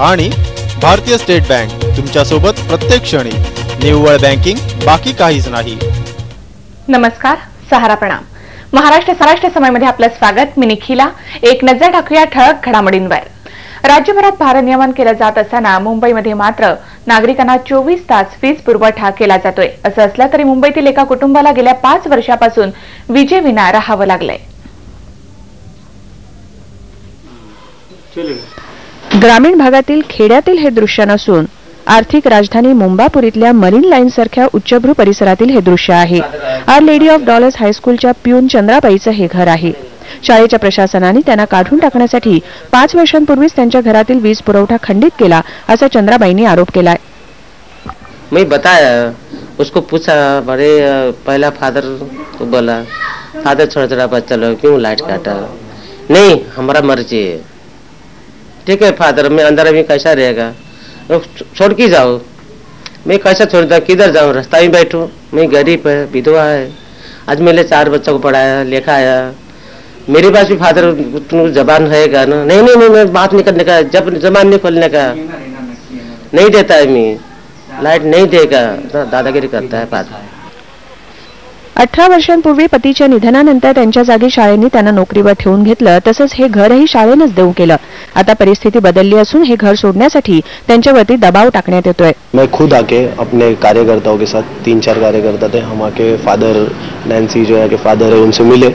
आणि भारतीय state bank तुमच्या सोबत प्रत्येक क्षणी. निव्वळ बँकिंग, बाकी काहीच नाही. नमस्कार, सहारा प्रणाम. महाराष्ट्र समयमध्ये आपलं स्वागत. मी निखिला. एक नजर टाकूया ठळक घडामोडींवर. राज्यभरात भारनियमन केलं जात असताना मुंबईमध्ये मात्र नागरिकांना 24 तास वीज पुरवठा केला जातोय. असं असलं तरी मुंबईतील एका कुटुंबाला गेल्या 5 वर्षापासून विजेविना राहावं लागलंय. ग्रामीण भागातील खेड्यातील हे दृश्य नसून आर्थिक राजधानी मुंबापुरीतल्या मरीन लाईन सारख्या उच्चभ्रू परिसरातील हे दृश्य आहे. आर लेडी ऑफ डॉलर्स हायस्कूलच्या प्यून चंद्राबाईचं हे घर आहे. शाळेच्या प्रशासनाने त्यांना काढून टाकण्यासाठी 5 वर्षांपूर्वीच त्यांच्या घरातील वीज पुरवठा खंडित केला असा चंद्राबाईंनी आरोप केलाय. मैं बताया उसको पूछा, बड़े पहला फादर को बोला, फादर छोटा बच्चा लोग क्यों लाइट काटा? नहीं, हमारा मर्जी है. ठीक है फादर, मैं अंदर में कैसा रहेगा, छोड़ के जाओ. मैं कैसा छोड़ता, किधर जाऊँ, रास्ता में बैठूँ. मैं गरीब है, विधवा है. आज मैंने 4 बच्चों को पढ़ाया लिखाया. मेरे पास भी फादर जबान रहेगा ना. नहीं नहीं नहीं, मैं बात नहीं करने का, जब जबान नहीं खोलने का. नहीं देता है, मैं लाइट नहीं देगा, दादागिरी करता है फादर. 18 वर्षांपूर्वी पतीच्या निधनानंतर त्यांच्या जागी शाळेने त्यांना नोकरीवर ठेवून घेतलं. तसंच हे घरही शाळेनंच देऊ केलं. आता परिस्थिती बदलली असून हे घर सोडण्यासाठी त्यांच्यावरती दबाव टाकण्यात येतोय. मैं खुद आके अपने कार्यकर्ताओं के साथ 3-4 कार्यकर्ता थे, हम आके फादर नैन्सी जो है के फादर है उनसे मिले.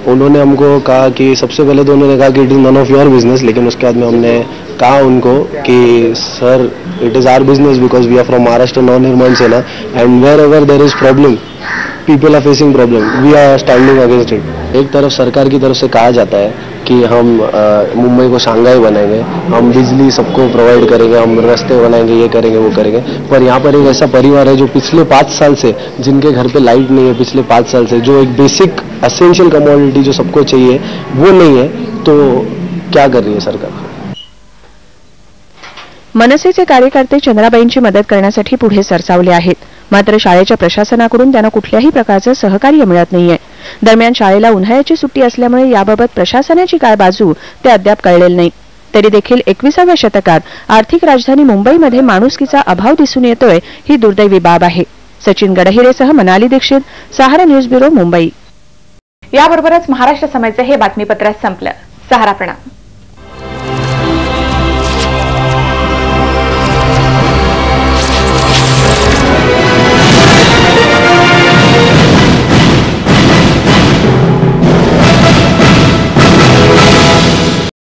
उन्होंने हमको कहा कि सबसे पहले तो उन्होंने कहा कि it is none of your business, लेकिन उसके बाद में हमने कहा उनको कि sir it is our business because we are from Maharashtra Navnirman Sena and wherever there is problem, people are facing problem, we are standing against it. एक तरफ सरकार की तरफ से कहा जाता है कि हम मुंबई को शंघाई बनाएंगे, हम बिजली सबको प्रोवाइड करेंगे, हम रास्ते बनाएंगे, ये करेंगे वो करेंगे. पर यहाँ पर एक ऐसा परिवार है जो पिछले 5 साल से, जिनके घर पे लाइट नहीं है पिछले 5 साल से, जो एक बेसिक असेंशियल कमोडिटी जो सबको चाहिए वो नहीं है. तो क्या कर रही है सरकार? मनसेचे कार्यकर्ते चंद्राबाईंची मदत करण्यासाठी पुढे सरसावले आहेत. मात्र शाळेच्या प्रशासनाकडून त्यांना कुठल्याही प्रकारचं सहकार्य मिळत नाहीये. दरम्यान शाळेला उन्हाळ्याची सुट्टी असल्यामुळे याबाबत प्रशासनाची काय बाजू ते अद्याप कळलेलं नाही. तरी देखील 21व्या शतकात आर्थिक राजधानी मुंबईमध्ये माणुसकीचा अभाव दिसून येतोय ही दुर्दैवी बाब आहे. सचिन गडहिरेसह मनाली दीक्षित, सहारा न्यूज ब्युरो, मुंबई. याबरोबरच महाराष्ट्र समयचं हे बातमीपत्र संपलं. सहारा प्रणाम.